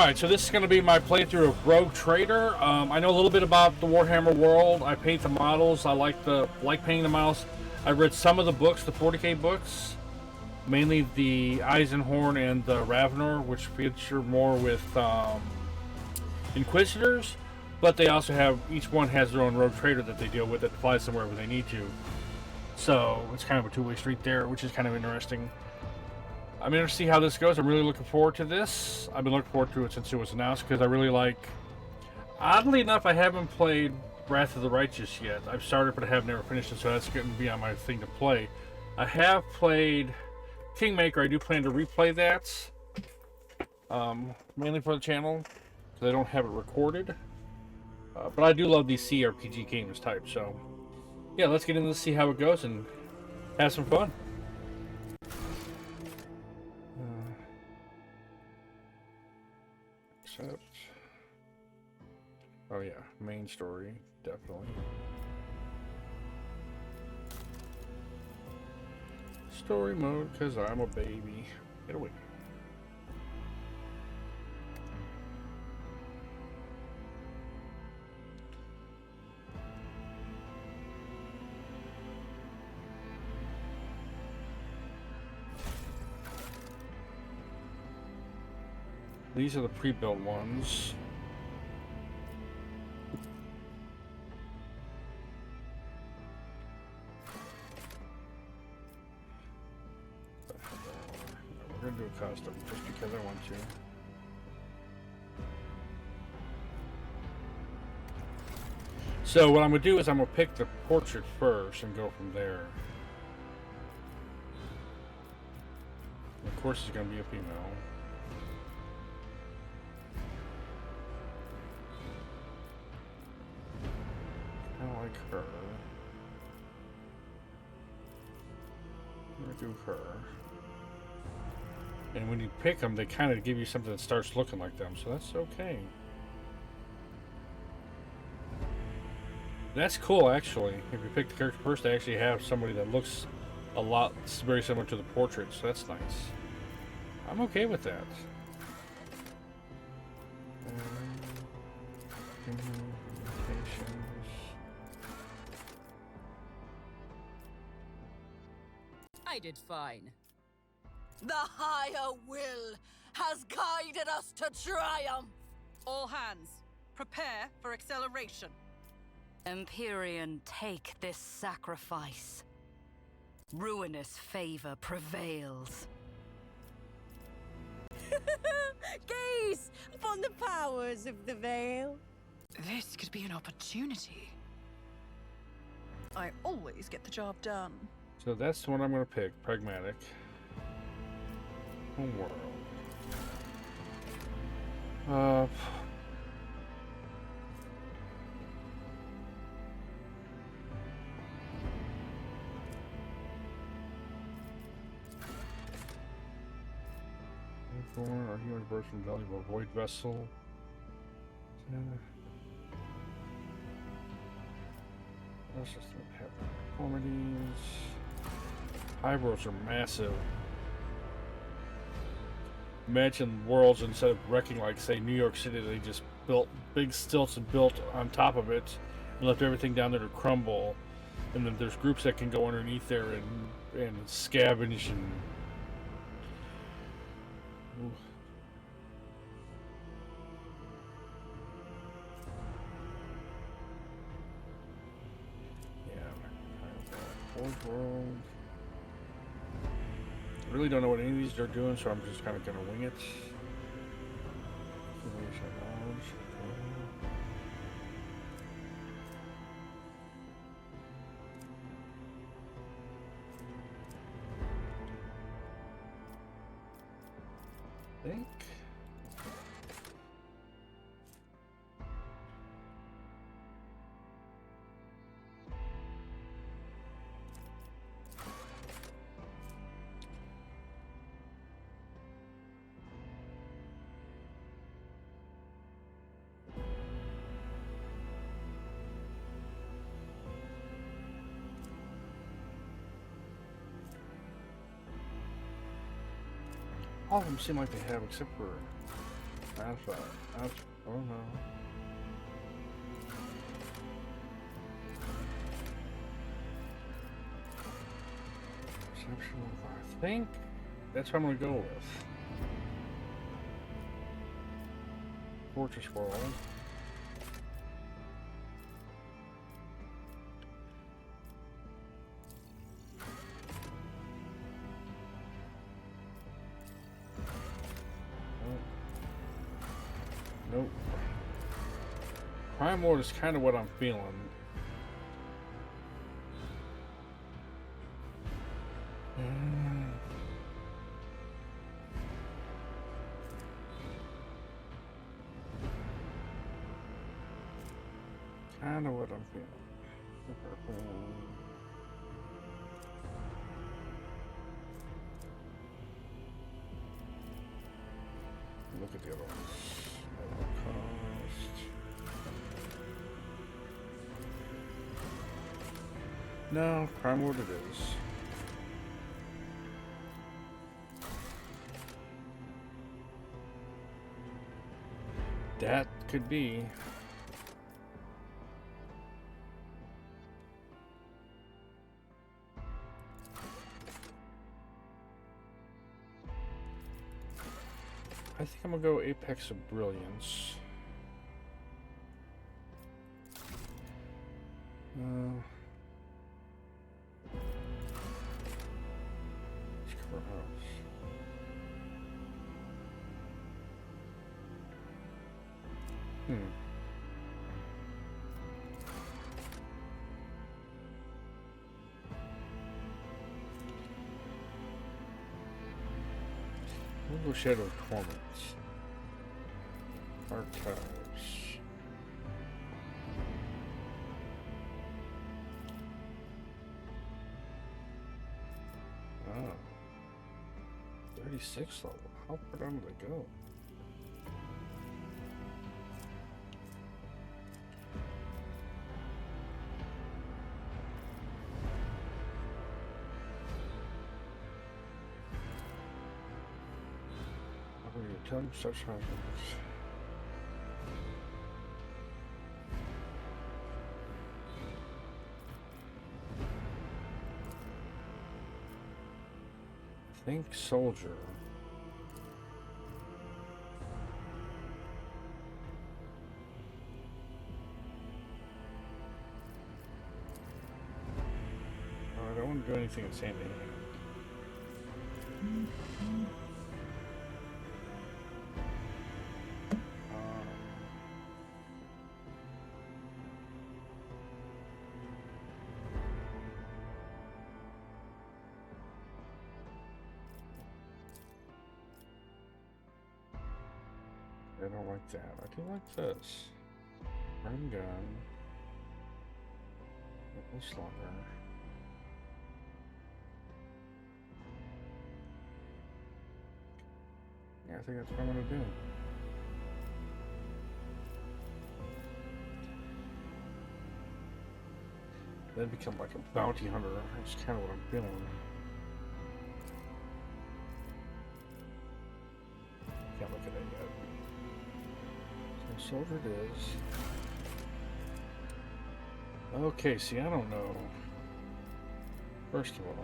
Alright, so this is going to be my playthrough of Rogue Trader. I know a little bit about the Warhammer world. I paint the models. I like painting the models. I read some of the books, the 40K books. Mainly the Eisenhorn and the Ravenor, which feature more with Inquisitors. But they also have, each one has their own Rogue Trader that they deal with that flies somewhere where they need to. So it's kind of a two-way street there, which is kind of interesting. I'm interested to see how this goes. I'm really looking forward to this. I've been looking forward to it since it was announced because I really like... Oddly enough, I haven't played Wrath of the Righteous yet. I've started, but I have never finished it, so that's going to be on my thing to play. I have played Kingmaker. I do plan to replay that. Mainly for the channel, because I don't have it recorded. But I do love these CRPG games type, so... Yeah, let's get into this, see how it goes, and have some fun. Except... Oh yeah, main story, definitely. Story mode, because I'm a baby. Get away. These are the pre-built ones. We're going to do a custom just because I want to. So what I'm going to do is I'm going to pick the portrait first and go from there. And of course it's going to be a female. Like her. I'm gonna do her. And when you pick them, they kind of give you something that starts looking like them, so that's okay. That's cool, actually. If you pick the character first, they actually have somebody that looks a lot very similar to the portrait, so that's nice. I'm okay with that. I did fine. The higher will has guided us to triumph. All hands, prepare for acceleration. Empyrean, take this sacrifice. Ruinous favor prevails. Gaze upon the powers of the Veil. This could be an opportunity. I always get the job done. So that's the one I'm going to pick. Pragmatic. Homeworld. Our human version valuable void vessel. That's just have deformities. Highworlds are massive. Imagine worlds, instead of wrecking like, say, New York City, they just built big stilts and built on top of it and left everything down there to crumble. And then there's groups that can go underneath there and scavenge and... Ooh. World. I really don't know what any of these are doing, so I'm just kind of going to wing it. I think. All of them seem like they have, except for That's right. That's, oh no. Perception, I think that's what I'm gonna go with. Fortress World. Nope. Crime Lord is kind of what I'm feeling. Kind of what I'm feeling. Look at the other ones. Cost. No, Crime Lord it is. That could be. I think I'm gonna go Apex of Brilliance. Let's cover house. We'll go Shadow of Torments. Archives. Oh. 36 level. How far down did I go? Such happens. I think Soldier. I don't want to do anything in Sandy. I don't like that. I do like this. Run gun. Triple slugger. Yeah, I think that's what I'm gonna do. Then become like a bounty hunter. That's kind of what I'm feeling. Can't look at it yet. So soldier it is. Okay, see, I don't know. First of all,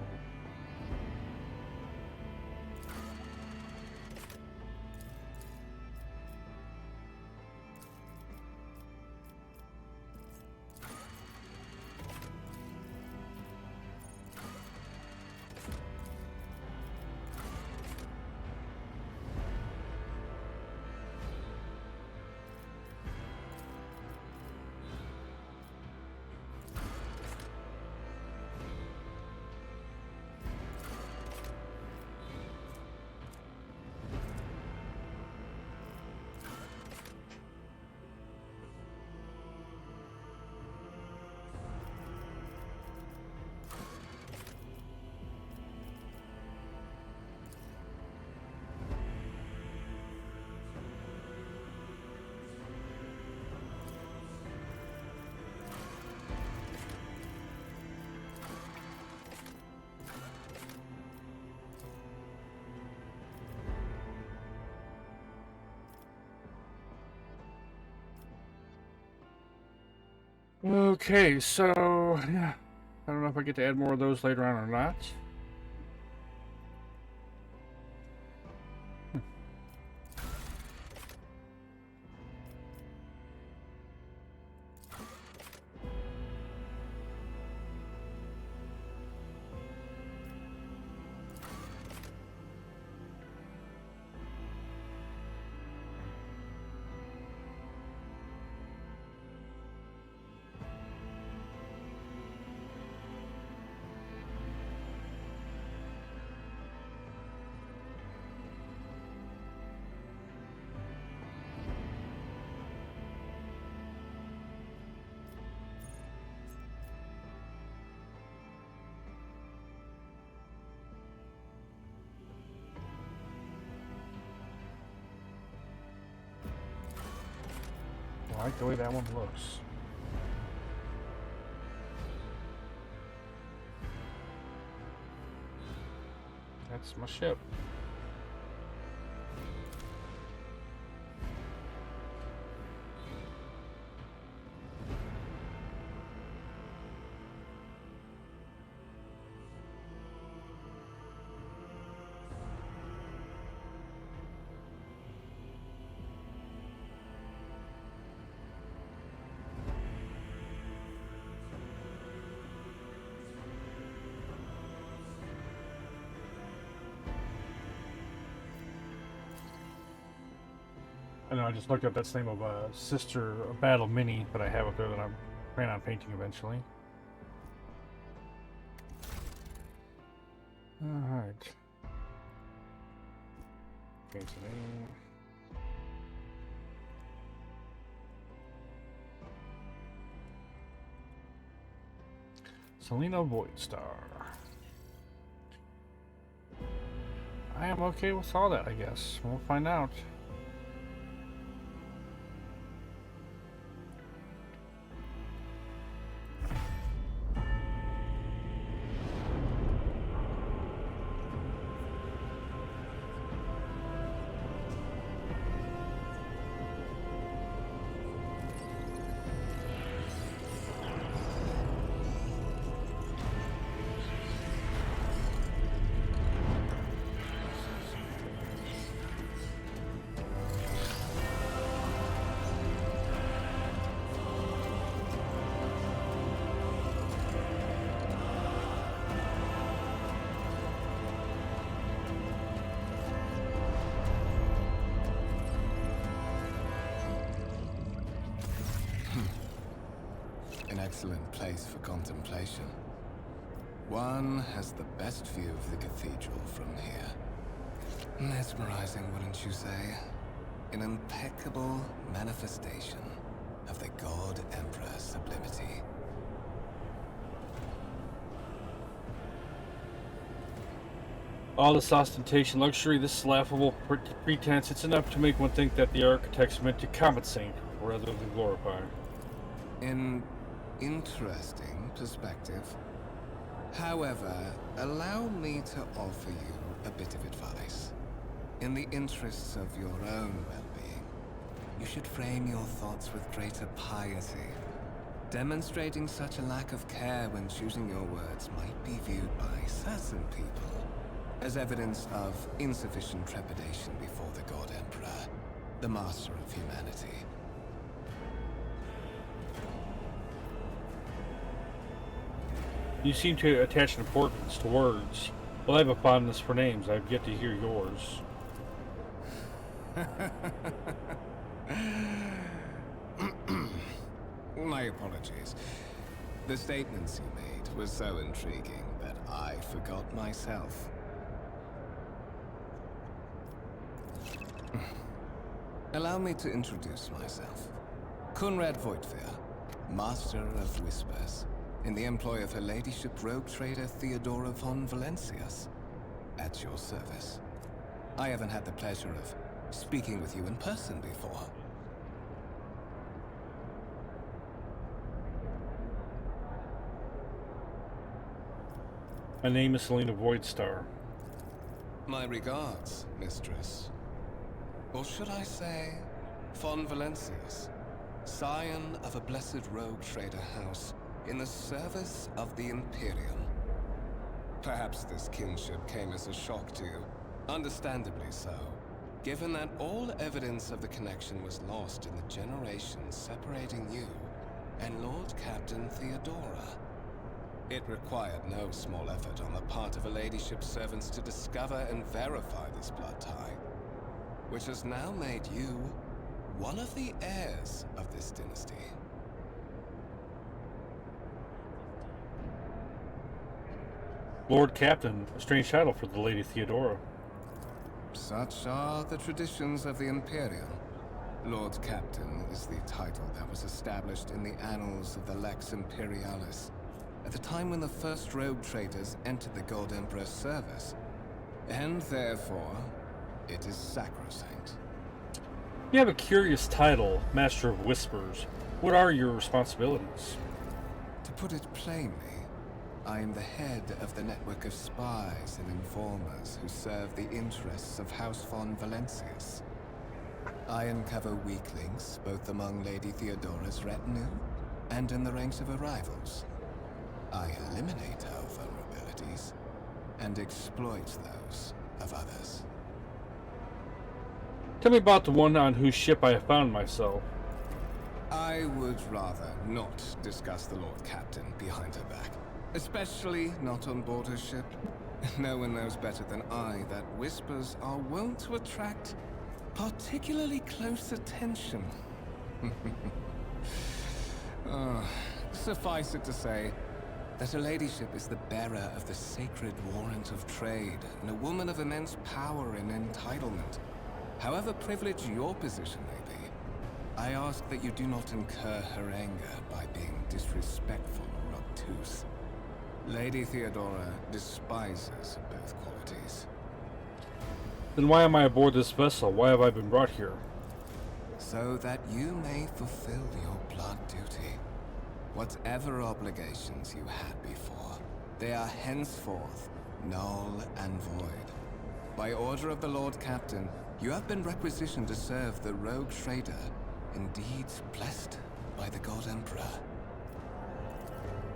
Okay, so yeah, I don't know if I get to add more of those later on or not. I like the way that one looks. That's my ship. I know I just looked up that's the name of a sister a battle mini that I have up there that I'm planning on painting eventually. Alright. Okay, today. Selena Voidstar. I am okay with all that, I guess. We'll find out. An excellent place for contemplation. One has the best view of the cathedral from here. Mesmerizing, wouldn't you say? An impeccable manifestation of the God Emperor's sublimity. All this ostentation, luxury, this laughable pretense, it's enough to make one think that the architects meant to compensate rather than glorify. An interesting perspective. However, allow me to offer you a bit of advice. In the interests of your own well-being, you should frame your thoughts with greater piety. Demonstrating such a lack of care when choosing your words might be viewed by certain people as evidence of insufficient trepidation before the God Emperor, the master of humanity. You seem to attach importance to words. Well, I have a fondness for names. I've yet to hear yours. My apologies. The statements you made were so intriguing that I forgot myself. Allow me to introduce myself. Conrad Voigtfear, Master of Whispers, in the employ of Her Ladyship rogue trader Theodora von Valencius. At your service. I haven't had the pleasure of speaking with you in person before. My name is Selena Voidstar. My regards, mistress. Or should I say, von Valencius, scion of a blessed rogue trader house in the service of the Imperium. Perhaps this kinship came as a shock to you, understandably so, given that all evidence of the connection was lost in the generations separating you and Lord Captain Theodora. It required no small effort on the part of a ladyship's servants to discover and verify this blood tie, which has now made you one of the heirs of this dynasty. Lord Captain, a strange title for the Lady Theodora. Such are the traditions of the Imperium. Lord Captain is the title that was established in the annals of the Lex Imperialis at the time when the first rogue traders entered the Gold Emperor's service, and therefore, it is sacrosanct. You have a curious title, Master of Whispers. What are your responsibilities? To put it plainly, I am the head of the network of spies and informers who serve the interests of House von Valencius. I uncover weak links both among Lady Theodora's retinue and in the ranks of her rivals. I eliminate our vulnerabilities and exploit those of others. Tell me about the one on whose ship I have found myself. I would rather not discuss the Lord Captain behind her back. Especially not on board her ship. No one knows better than I that whispers are wont to attract particularly close attention. Suffice it to say that her ladyship is the bearer of the sacred warrant of trade and a woman of immense power and entitlement. However privileged your position may be, I ask that you do not incur her anger by being disrespectful or obtuse. Lady Theodora despises both qualities. Then why am I aboard this vessel? Why have I been brought here? So that you may fulfill your blood duty. Whatever obligations you had before, they are henceforth null and void. By order of the Lord Captain, you have been requisitioned to serve the rogue trader, indeed blessed by the God Emperor.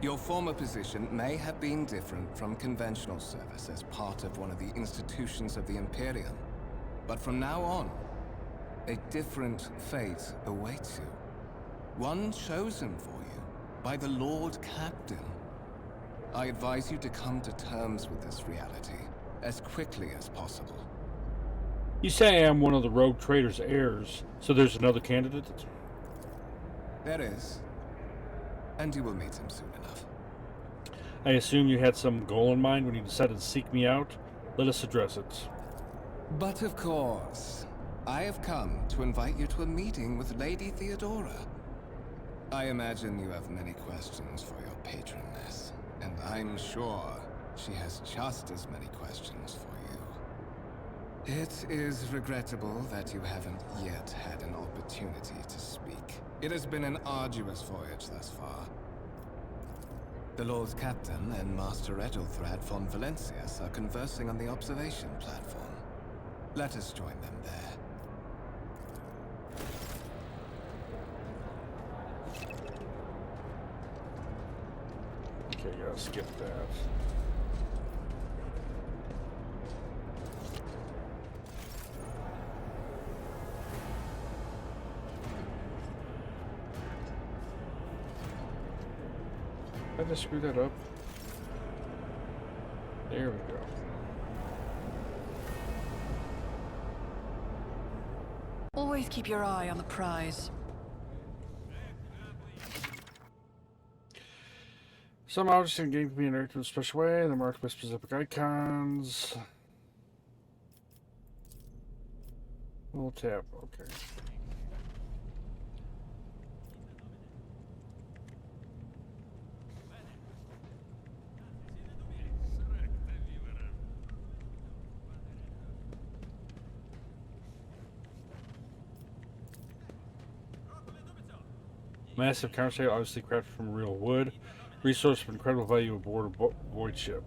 Your former position may have been different from conventional service as part of one of the institutions of the Imperium, but from now on, a different fate awaits you. One chosen for you by the Lord Captain. I advise you to come to terms with this reality as quickly as possible. You say I am one of the rogue trader's heirs, so there's another candidate? There is, and you will meet him soon enough. I assume you had some goal in mind when you decided to seek me out. Let us address it. But of course, I have come to invite you to a meeting with Lady Theodora. I imagine you have many questions for your patroness, and I'm sure she has just as many questions for you. It is regrettable that you haven't yet had an opportunity to speak. It has been an arduous voyage thus far. The Lord Captain and Master Edelthrad von Valencius are conversing on the observation platform. Let us join them there. Okay, gotta skip that. Did I just screw that up? There we go. Always keep your eye on the prize. Some objects in the game can be interacted in a special way. They're marked by specific icons. We'll tap. Okay. Massive countersail, obviously crafted from real wood. Resource of incredible value aboard a void ship.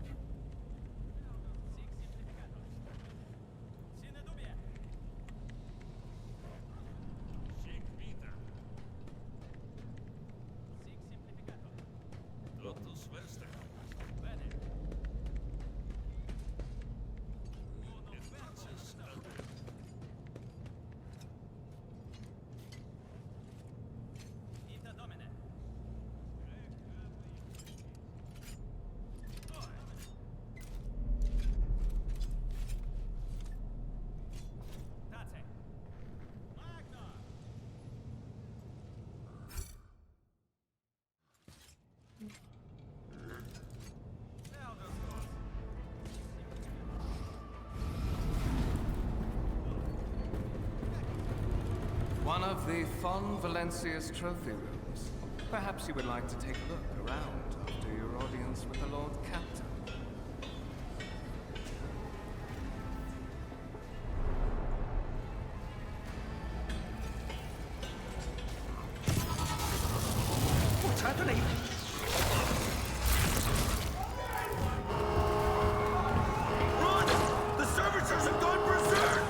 One of the Fon Valencia's trophy rooms. Perhaps you would like to take a look around after your audience with the Lord Captain. What's happening? Run! The servitors have gone berserk!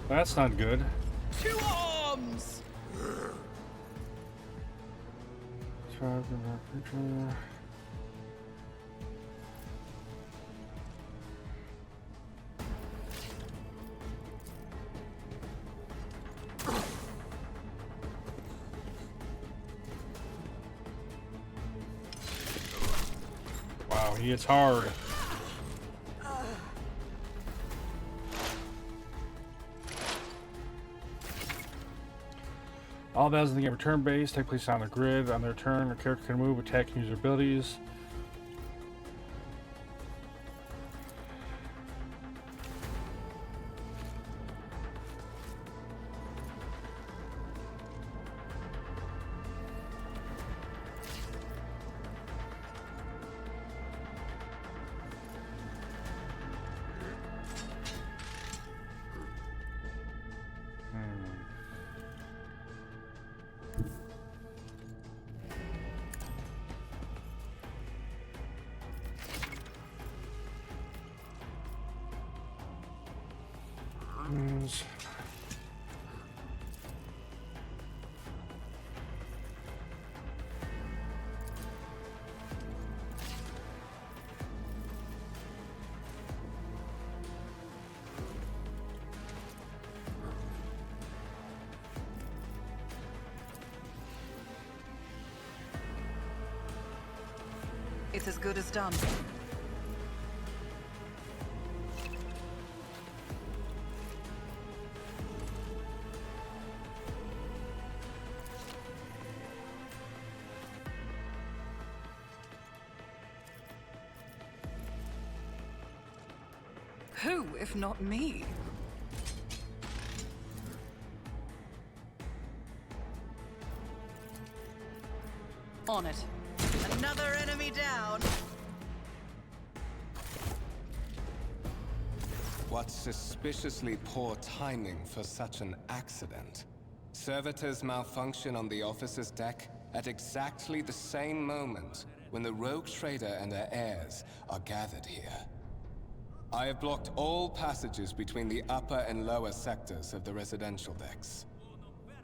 That's not good. To arms! Wow, he hits hard. All battles in the game are turn-based, take place on the grid. On their turn, the character can move, attack, and use their abilities. It's as good as done. Who, if not me? On it. Another enemy down. What suspiciously poor timing for such an accident. Servitors malfunction on the officer's deck at exactly the same moment when the rogue trader and her heirs are gathered here. I have blocked all passages between the upper and lower sectors of the residential decks.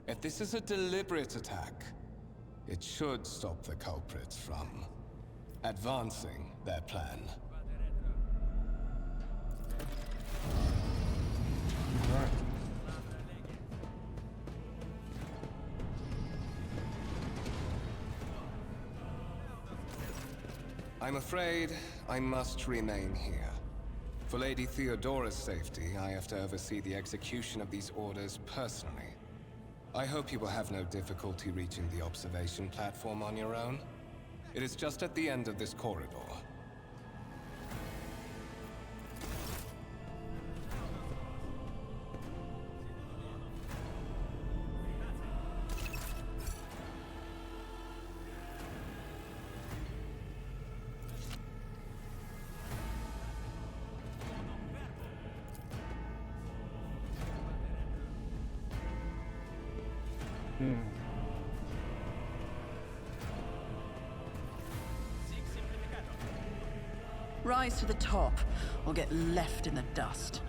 If this is a deliberate attack, it should stop the culprits from advancing their plan. I'm afraid I must remain here. For Lady Theodora's safety, I have to oversee the execution of these orders personally. I hope you will have no difficulty reaching the observation platform on your own. It is just at the end of this corridor. Rise to the top, or get left in the dust.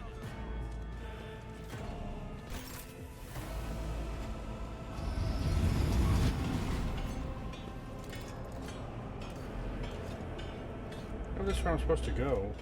Oh, this is where I'm supposed to go.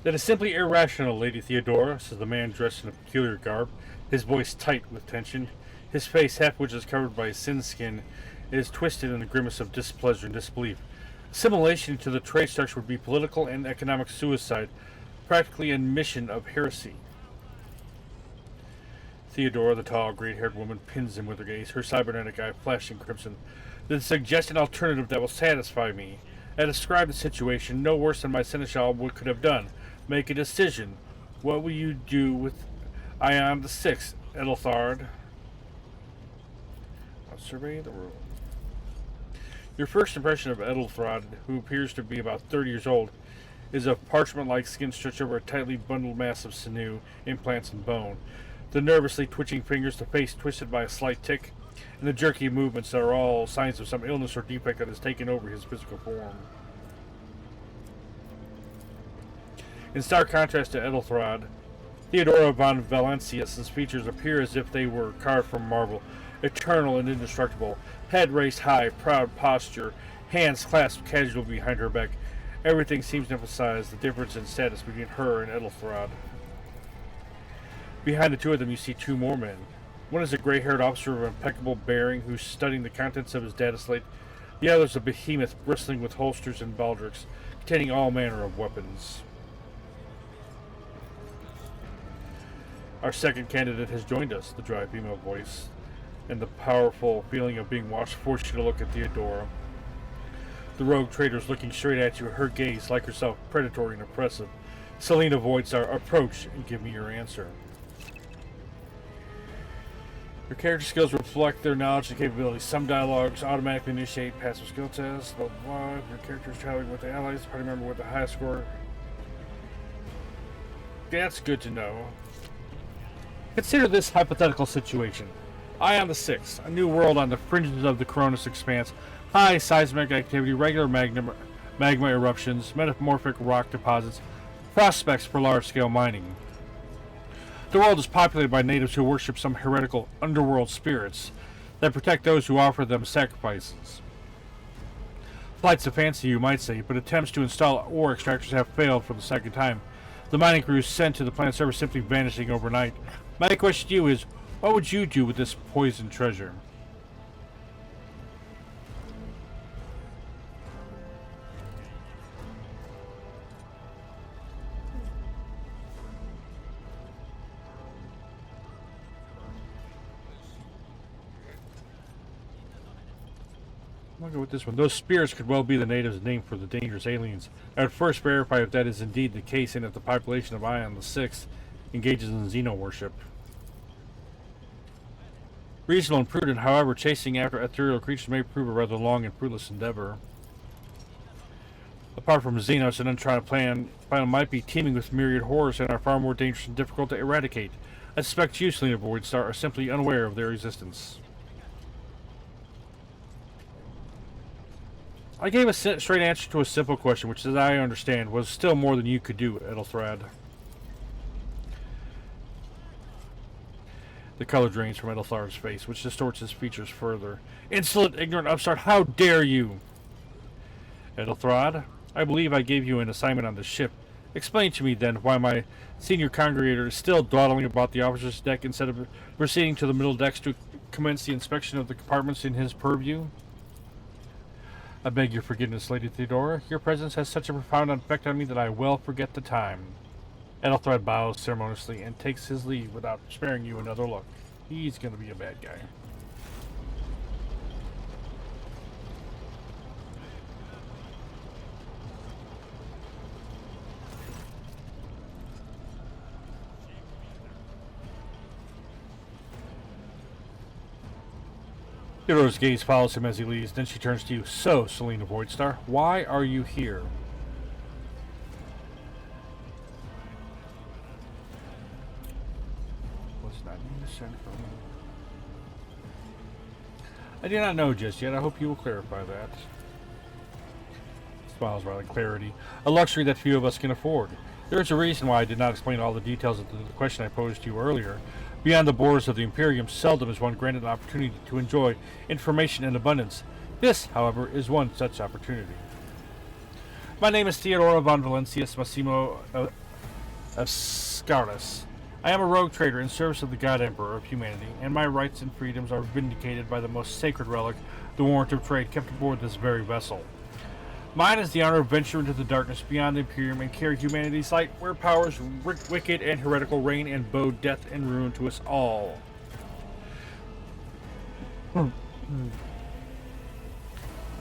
That is simply irrational, Lady Theodora, says the man dressed in a peculiar garb, his voice tight with tension. His face, half which is covered by sin skin, is twisted in a grimace of displeasure and disbelief. Assimilation to the trade structure would be political and economic suicide, practically a mission of heresy. Theodora, the tall, gray-haired woman, pins him with her gaze, her cybernetic eye flashing crimson. Then suggest an alternative that will satisfy me. I describe the situation no worse than my seneschal could have done. Make a decision. What will you do with Ion the Sixth, Edelthard? I'll survey the room. Your first impression of Edelthrod, who appears to be about 30 years old, is of parchment-like skin stretched over a tightly bundled mass of sinew, implants, and bone. The nervously twitching fingers, the face twisted by a slight tic, and the jerky movements are all signs of some illness or defect that has taken over his physical form. In stark contrast to Edelthrod, Theodora von Valancius's features appear as if they were carved from marble, eternal and indestructible, head raised high, proud posture, hands clasped casually behind her back. Everything seems to emphasize the difference in status between her and Edelthrod. Behind the two of them you see two more men. One is a gray-haired officer of impeccable bearing who's studying the contents of his data slate. The other is a behemoth bristling with holsters and baldricks, containing all manner of weapons. Our second candidate has joined us, the dry female voice, and the powerful feeling of being watched forced you to look at Theodora. The rogue trader is looking straight at you, her gaze, like herself, predatory and oppressive. Selena Voidstar, approach and give me your answer. Your character skills reflect their knowledge and capabilities. Some dialogues automatically initiate passive skill tests. Blah, blah, blah. Your character is traveling with the allies. Party member with the highest score. That's good to know. Consider this hypothetical situation. Ion the Sixth, a new world on the fringes of the Cronus expanse. High seismic activity, regular magma eruptions, metamorphic rock deposits, prospects for large-scale mining. The world is populated by natives who worship some heretical underworld spirits that protect those who offer them sacrifices. Flights of fancy, you might say, but attempts to install ore extractors have failed for the second time. The mining crews sent to the planet surface simply vanishing overnight. My question to you is, what would you do with this poisoned treasure? I'll go with this one. Those spirits could well be the natives' name for the dangerous aliens. I would first verify if that is indeed the case and if the population of Ion the Sixth engages in xeno worship. Reasonable and prudent, however, chasing after ethereal creatures may prove a rather long and fruitless endeavor. Apart from Xenos, an untrodden planet might be teeming with myriad horrors and are far more dangerous and difficult to eradicate. I suspect you, Selena Voidstar, are simply unaware of their existence. I gave a straight answer to a simple question, which, as I understand, was still more than you could do, Edelthrad. The color drains from Edelthard's face, which distorts his features further. Insolent, ignorant upstart, how dare you! Edelthrad, I believe I gave you an assignment on the ship. Explain to me, then, why my senior congregator is still dawdling about the officer's deck instead of proceeding to the middle decks to commence the inspection of the compartments in his purview. I beg your forgiveness, Lady Theodora. Your presence has such a profound effect on me that I well forget the time. Edelthrad bows ceremoniously and takes his leave without sparing you another look. He's gonna be a bad guy. Theodora's gaze follows him as he leaves. Then she turns to you. So, Selena Voidstar, why are you here? I do not know just yet. I hope you will clarify that. Smiles rather clarity. A luxury that few of us can afford. There is a reason why I did not explain all the details of the question I posed to you earlier. Beyond the borders of the Imperium, seldom is one granted an opportunity to enjoy information in abundance. This, however, is one such opportunity. My name is Theodora von Valancius Massimo Ascaris. I am a rogue trader in service of the God Emperor of humanity, and my rights and freedoms are vindicated by the most sacred relic, the warrant of trade, kept aboard this very vessel. Mine is the honor of venture into the darkness beyond the Imperium and carry humanity's light where powers wicked and heretical reign and bow death and ruin to us all. It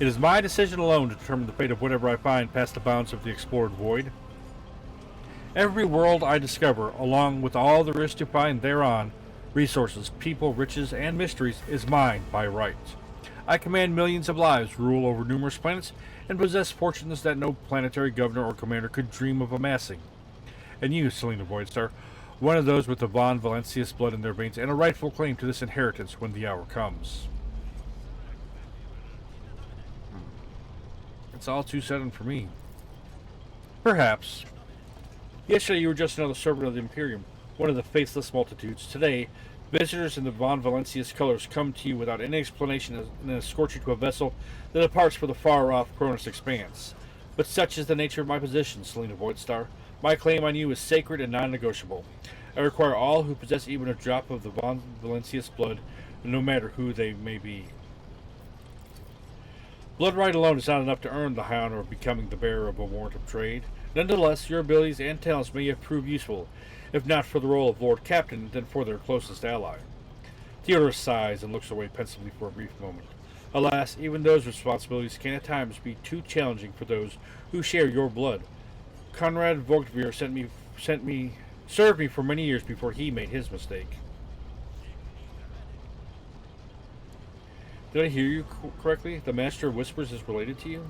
is my decision alone to determine the fate of whatever I find past the bounds of the explored void. Every world I discover, along with all there is to find thereon, resources, people, riches, and mysteries, is mine by right. I command millions of lives, rule over numerous planets, and possess fortunes that no planetary governor or commander could dream of amassing. And you, Selena Voidstar, one of those with the Von Valencius blood in their veins, and a rightful claim to this inheritance when the hour comes. It's all too sudden for me. Perhaps. Yesterday you were just another servant of the Imperium, one of the faithless multitudes. Today, visitors in the Von Valencius colors come to you without any explanation and escort you to a vessel that departs for the far-off Cronus expanse. But such is the nature of my position, Selena Voidstar. My claim on you is sacred and non-negotiable. I require all who possess even a drop of the Von Valencius blood, no matter who they may be. Blood right alone is not enough to earn the high honor of becoming the bearer of a warrant of trade. Nonetheless, your abilities and talents may have proved useful, if not for the role of Lord Captain, then for their closest ally. Theodore sighs and looks away pensively for a brief moment. Alas, even those responsibilities can at times be too challenging for those who share your blood. Conrad Vogtveer served me for many years before he made his mistake. Did I hear you correctly? The Master of Whispers is related to you?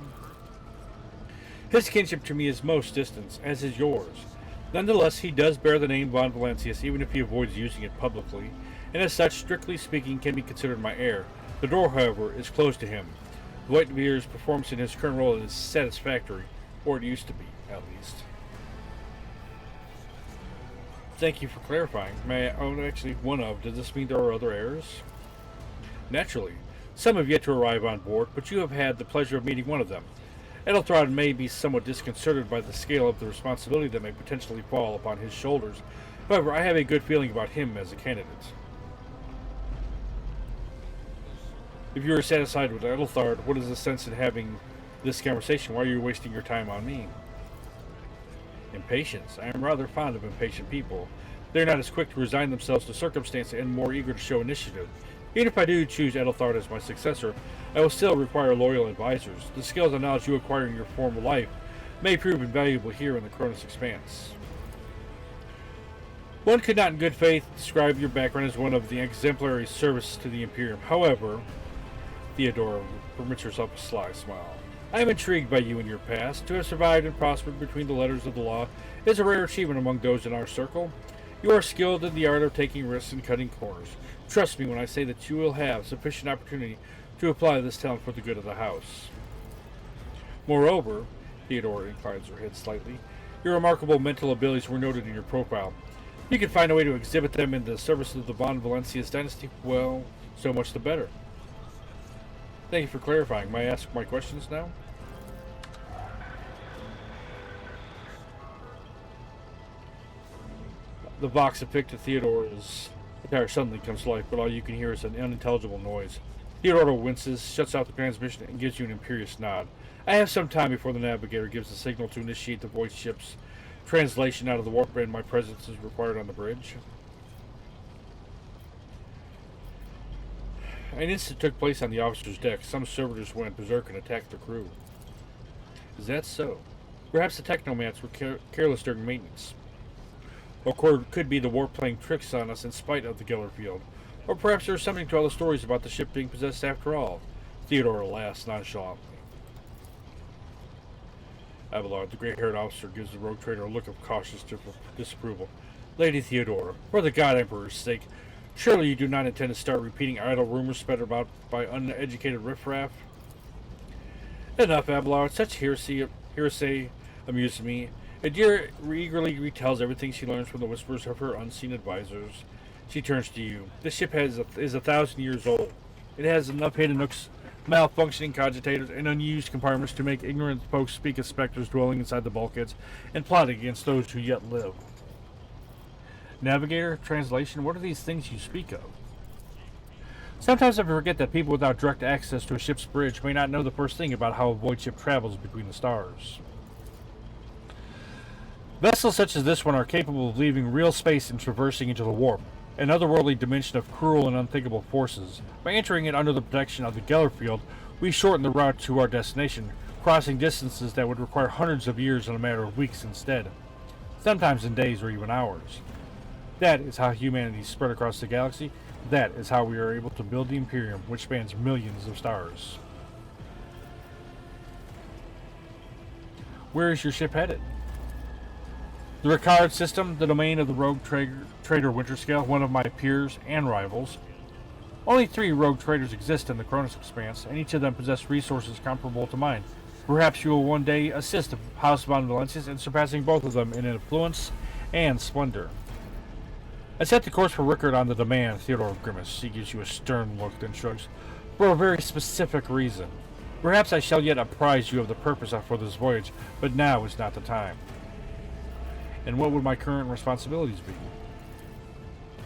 His kinship to me is most distant, as is yours. Nonetheless, he does bear the name Von Valencius, even if he avoids using it publicly, and as such, strictly speaking, can be considered my heir. The door, however, is closed to him. Vogtveer's performance in his current role is satisfactory, or it used to be, at least. Thank you for clarifying. May I own actually one of? Does this mean there are other heirs? Naturally. Some have yet to arrive on board, but you have had the pleasure of meeting one of them. Edelthrod may be somewhat disconcerted by the scale of the responsibility that may potentially fall upon his shoulders. However, I have a good feeling about him as a candidate. If you are satisfied with Edelthrod, what is the sense in having this conversation? Why are you wasting your time on me? Impatience. I am rather fond of impatient people. They are not as quick to resign themselves to circumstance and more eager to show initiative. Even if I do choose Edelthrod as my successor, I will still require loyal advisors. The skills and knowledge you acquire in your former life may prove invaluable here in the Cronus Expanse. One could not in good faith describe your background as one of the exemplary service to the Imperium. However, Theodora permits herself a sly smile. I am intrigued by you and your past. To have survived and prospered between the letters of the law is a rare achievement among those in our circle. You are skilled in the art of taking risks and cutting corners. Trust me when I say that you will have sufficient opportunity to apply this talent for the good of the house. Moreover, Theodora inclines her head slightly, your remarkable mental abilities were noted in your profile. If you can find a way to exhibit them in the service of the Von Valencius dynasty, well, so much the better. Thank you for clarifying. May I ask my questions now? The vox affixed to Theodora's attire suddenly comes to life, but all you can hear is an unintelligible noise. Theodora winces, shuts off the transmission, and gives you an imperious nod. I have some time before the navigator gives the signal to initiate the voice ship's translation out of the warp, and my presence is required on the bridge. An incident took place on the officer's deck. Some servitors went berserk and attacked the crew. Is that so? Perhaps the technomats were careless during maintenance. Or could be the warp playing tricks on us in spite of the Geller field. Or perhaps there's something to all the stories about the ship being possessed after all. Theodora laughs nonchalantly. Abelard, the gray-haired officer, gives the rogue trader a look of cautious disapproval. Lady Theodora, for the God Emperor's sake, surely you do not intend to start repeating idle rumors spread about by uneducated riffraff? Enough, Abelard. Such hearsay amuses me. Adira eagerly retells everything she learns from the whispers of her unseen advisors. She turns to you. This ship is 1,000 years old. It has enough hidden nooks, malfunctioning cogitators, and unused compartments to make ignorant folks speak of specters dwelling inside the bulkheads and plotting against those who yet live. Navigator? Translation? What are these things you speak of? Sometimes I forget that people without direct access to a ship's bridge may not know the first thing about how a void ship travels between the stars. Vessels such as this one are capable of leaving real space and traversing into the warp, an otherworldly dimension of cruel and unthinkable forces. By entering it under the protection of the Geller field, we shorten the route to our destination, crossing distances that would require hundreds of years in a matter of weeks instead, sometimes in days or even hours. That is how humanity is spread across the galaxy. That is how we are able to build the Imperium, which spans millions of stars. Where is your ship headed? The Ricard system, the domain of the rogue trader Winterscale, one of my peers and rivals. Only 3 rogue traders exist in the Cronus Expanse, and each of them possess resources comparable to mine. Perhaps you will one day assist House von Valencius in surpassing both of them in influence and splendor. I set the course for Rickard on the demand, Theodore Grimace. He gives you a stern look, then shrugs. For a very specific reason. Perhaps I shall yet apprise you of the purpose for this voyage, but now is not the time. And what would my current responsibilities be?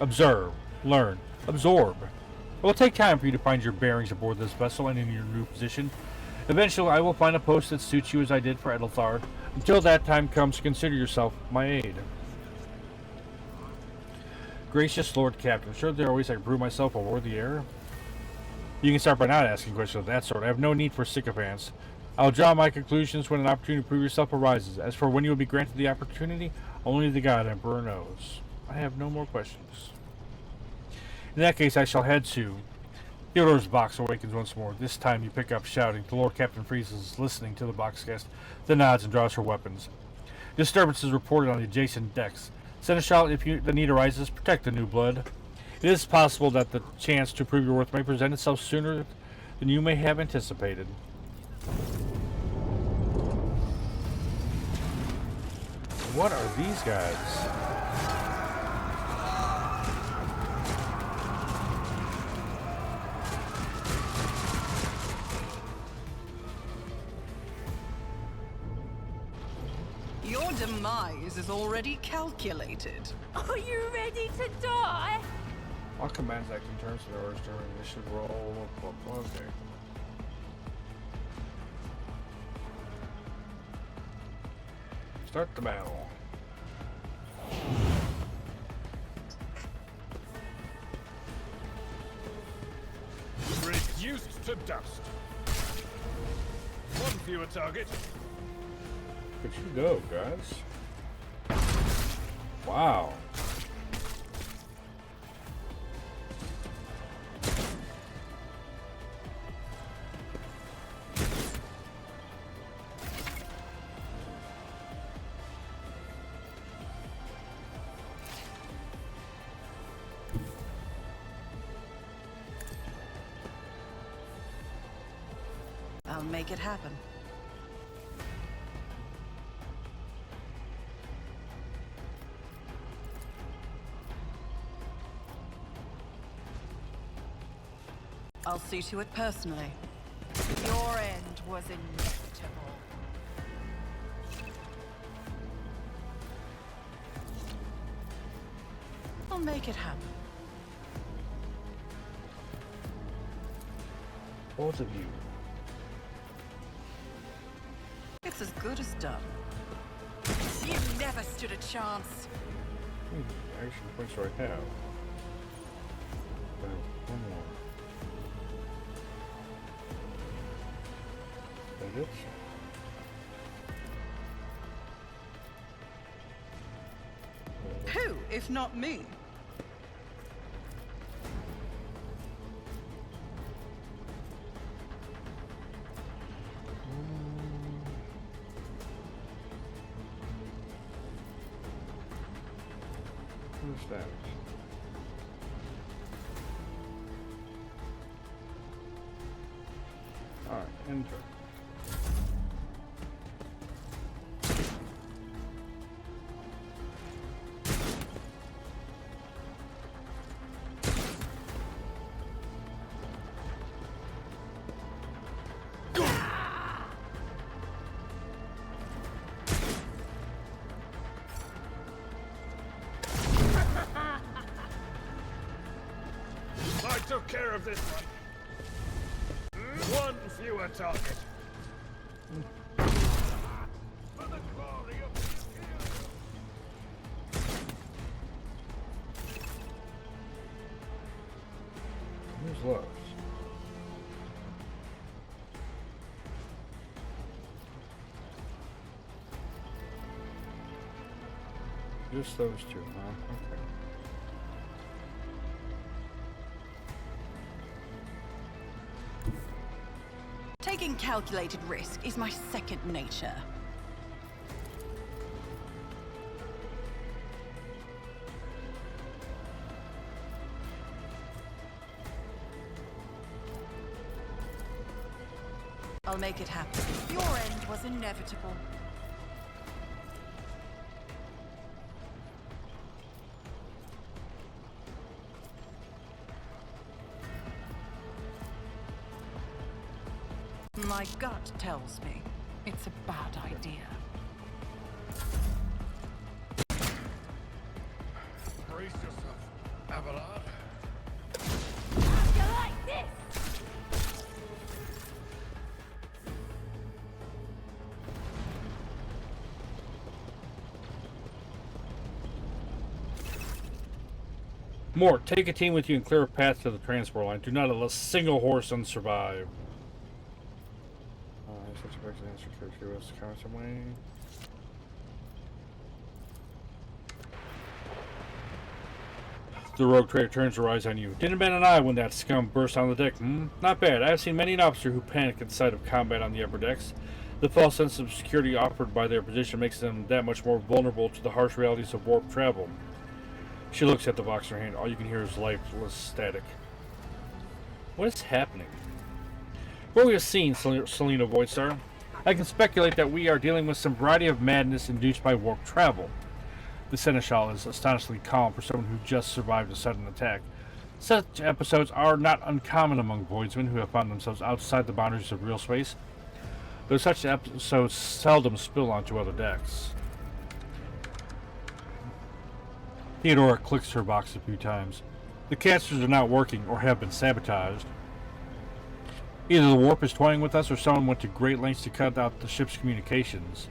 Observe, learn, absorb. It will take time for you to find your bearings aboard this vessel and in your new position. Eventually, I will find a post that suits you as I did for Edelthard. Until that time comes, consider yourself my aide. Gracious Lord Captain, sure there are ways I can prove myself a worthy heir? You can start by not asking questions of that sort. I have no need for sycophants. I'll draw my conclusions when an opportunity to prove yourself arises. As for when you will be granted the opportunity, only the God Emperor knows. I have no more questions. In that case, I shall head to... Theodore's box awakens once more. This time you pick up shouting. The Lord Captain freezes, listening to the boxcast, then nods and draws her weapons. Disturbances reported on the adjacent decks. Seneschal, if the need arises, protect the new blood. It is possible that the chance to prove your worth may present itself sooner than you may have anticipated. What are these guys? Your demise is already calculated. Are you ready to die? All commands act in terms of orders during initiative roll. Okay. Start the battle. Reduced to dust. One fewer target. Could you go, guys? Wow. I'll make it happen. I'll see to it personally. Your end was inevitable. I'll make it happen. Both of you. It's as good as done. You never stood a chance. Action points right now. One more. That it? Who, if not me? Who's that? Alright, enter. took care of this one. One fewer target. For the glory of the Imperium. Who's left? Just those two, huh? Okay. Taking calculated risk is my second nature. I'll make it happen. Your end was inevitable. My gut tells me it's a bad idea. Brace yourself, Abelard. You like this? Mort, take a team with you and clear a path to the transport line. Do not let a single horse unsurvive. The rogue trader turns her eyes on you. Didn't bat an eye when that scum burst on the deck, Not bad. I have seen many an officer who panic at the sight of combat on the upper decks. The false sense of security offered by their position makes them that much more vulnerable to the harsh realities of warp travel. She looks at the box in her hand. All you can hear is lifeless static. What is happening? What we have seen, Selena Voidstar, I can speculate that we are dealing with some variety of madness induced by warp travel. The Seneschal is astonishingly calm for someone who just survived a sudden attack. Such episodes are not uncommon among voidsmen who have found themselves outside the boundaries of real space, though such episodes seldom spill onto other decks. Theodora clicks her box a few times. The casters are not working or have been sabotaged. Either the warp is toying with us or someone went to great lengths to cut out the ship's communications.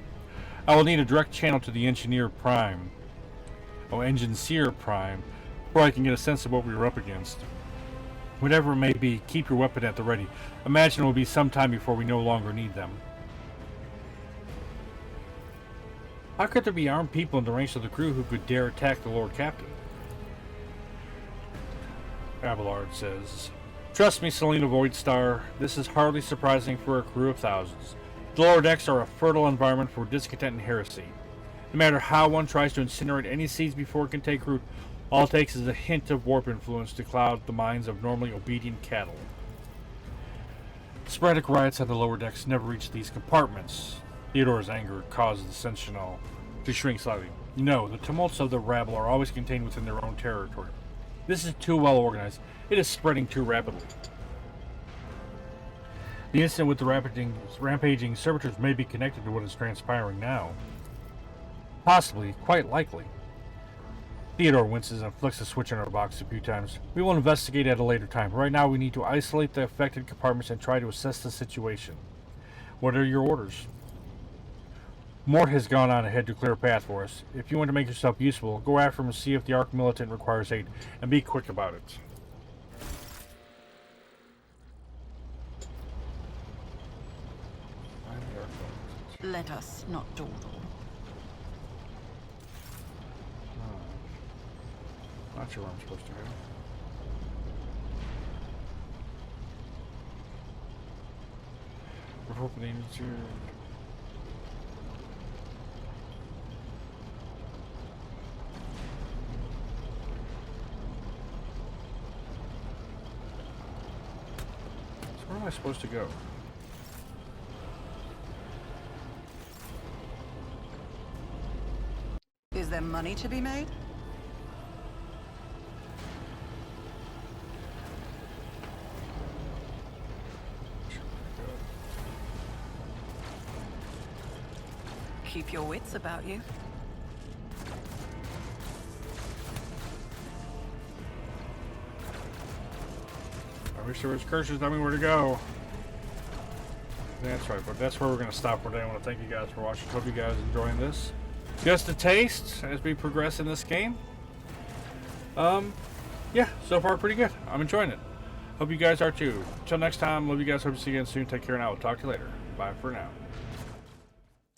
I will need a direct channel to the Engineer Prime. Engineer Prime, before I can get a sense of what we were up against. Whatever it may be, keep your weapon at the ready. Imagine it will be some time before we no longer need them. How could there be armed people in the ranks of the crew who could dare attack the Lord Captain? Abelard says, Trust me, Selena Voidstar, this is hardly surprising for a crew of thousands. The lower decks are a fertile environment for discontent and heresy. No matter how one tries to incinerate any seeds before it can take root, all it takes is a hint of warp influence to cloud the minds of normally obedient cattle. Sporadic riots on the lower decks never reach these compartments. Theodora's anger caused the Sentinel to shrink slightly. No, the tumults of the rabble are always contained within their own territory. This is too well organized. It is spreading too rapidly. The incident with the rampaging servitors may be connected to what is transpiring now. Possibly, quite likely. Theodore winces and flicks a switch on her box a few times. We will investigate at a later time. Right now we need to isolate the affected compartments and try to assess the situation. What are your orders? Mort has gone on ahead to clear a path for us. If you want to make yourself useful, go after him and see if the Ark Militant requires aid, and be quick about it. Let us not dawdle. Not sure where I'm supposed to go. We're hoping to... So where am I supposed to go? Is there money to be made? Keep your wits about you. I wish there was cursors telling me where to go. That's right, but that's where we're going to stop for today. I want to thank you guys for watching. Hope you guys are enjoying this. Just a taste as we progress in this game. Yeah, so far pretty good. I'm enjoying it. Hope you guys are too. Until next time, love you guys. Hope to see you again soon. Take care, and I will talk to you later. Bye for now.